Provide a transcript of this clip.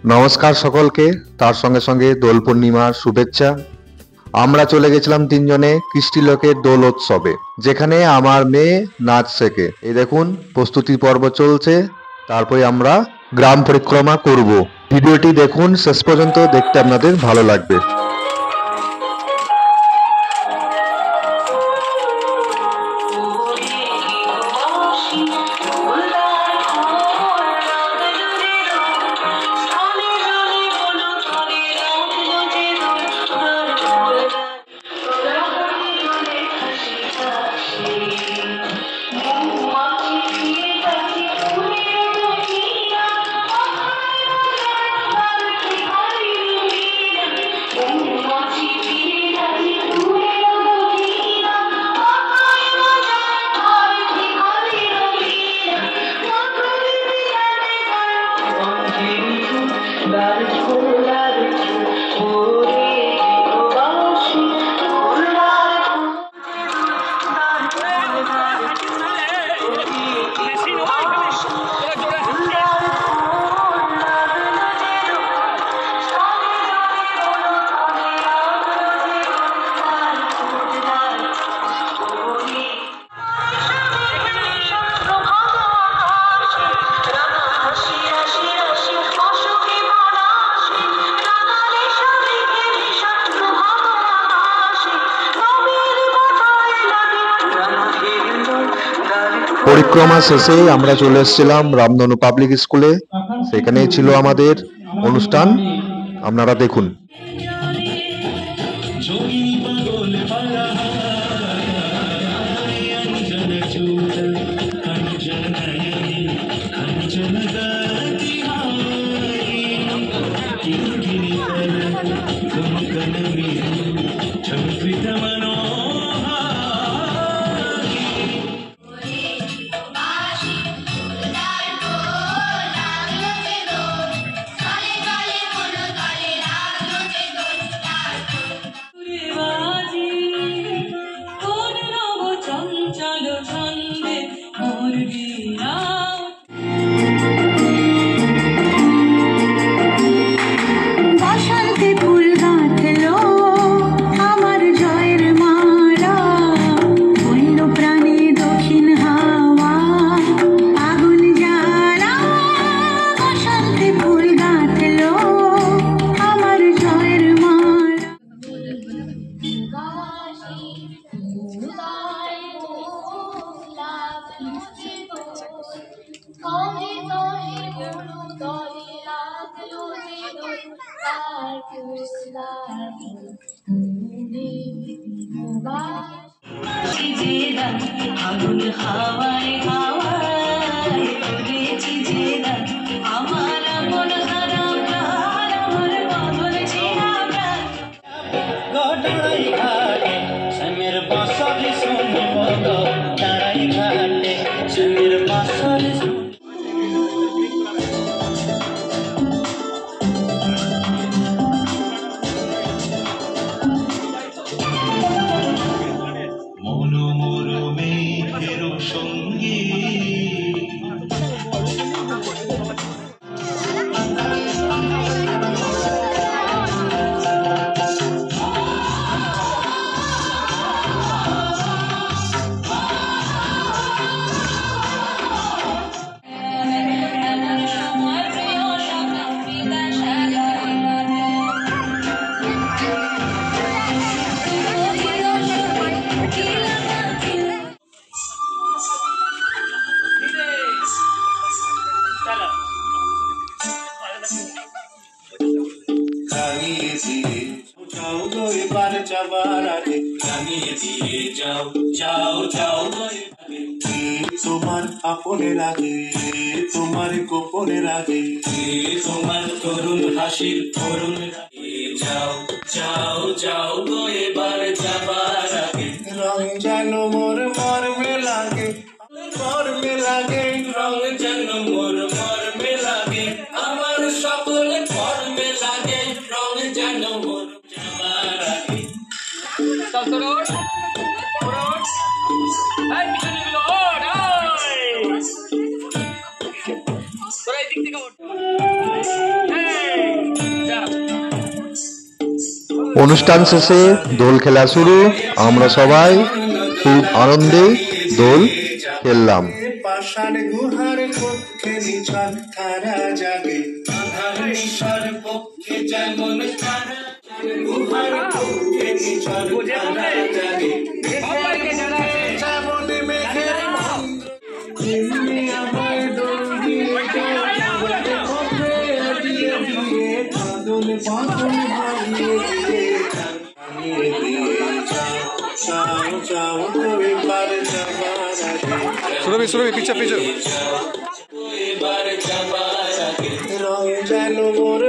নমস্কার সকলকে, তার সঙ্গে সঙ্গে দোল পূর্ণিমার শুভেচ্ছা। আমরা চলে গেছিলাম তিনজনে কৃষ্টি লোকের দোল উৎসবে, যেখানে আমার মেয়ে নাচ শেখে। এই দেখুন প্রস্তুতি পর্ব চলছে, তারপরে আমরা গ্রাম পরিক্রমা করব। ভিডিওটি দেখুন শেষ পর্যন্ত, দেখতে আপনাদের ভালো লাগবে। পরিক্রমা শেষে আমরা চলে এসেছিলাম রামধনু পাবলিক স্কুলে। সেখানেই ছিল আমাদের অনুষ্ঠান, আপনারা দেখুন। তোমার আপনে লাগে, তোমার গোপনে লাগে, তোমার করুণ হাসির করুণ যাও যাও যাও গো এবার যাবার আগে। রং যেন মোর মর্মে লাগে, মর্মে লাগে, রং যেন মোর মর্মে লাগে, আমার সকল কর্মে লাগে, রং যেন মোর যাবার আগে। তোরা এই দিক থেকে অনুষ্ঠান শেষে দোল খেলা শুরু। আমরা সবাই খুব আনন্দে দোল খেললাম। পাষাণ গুহার পক্ষে নিছার তারা জাগে, আধার নিশার পক্ষে যেমন তারা, গুহার পক্ষে নিছার তারা জাগে, যেমন মেঘের ভঙ্গ এমনি আমার দোল দিয়ে পথে দিয়ে দিয়ে বাদল বাদল বানিয়ে দিয়ে বানিয়ে দিয়ে চাও চাও করে বার যাবার আগে, সুরভি পিছে রং যেন মোর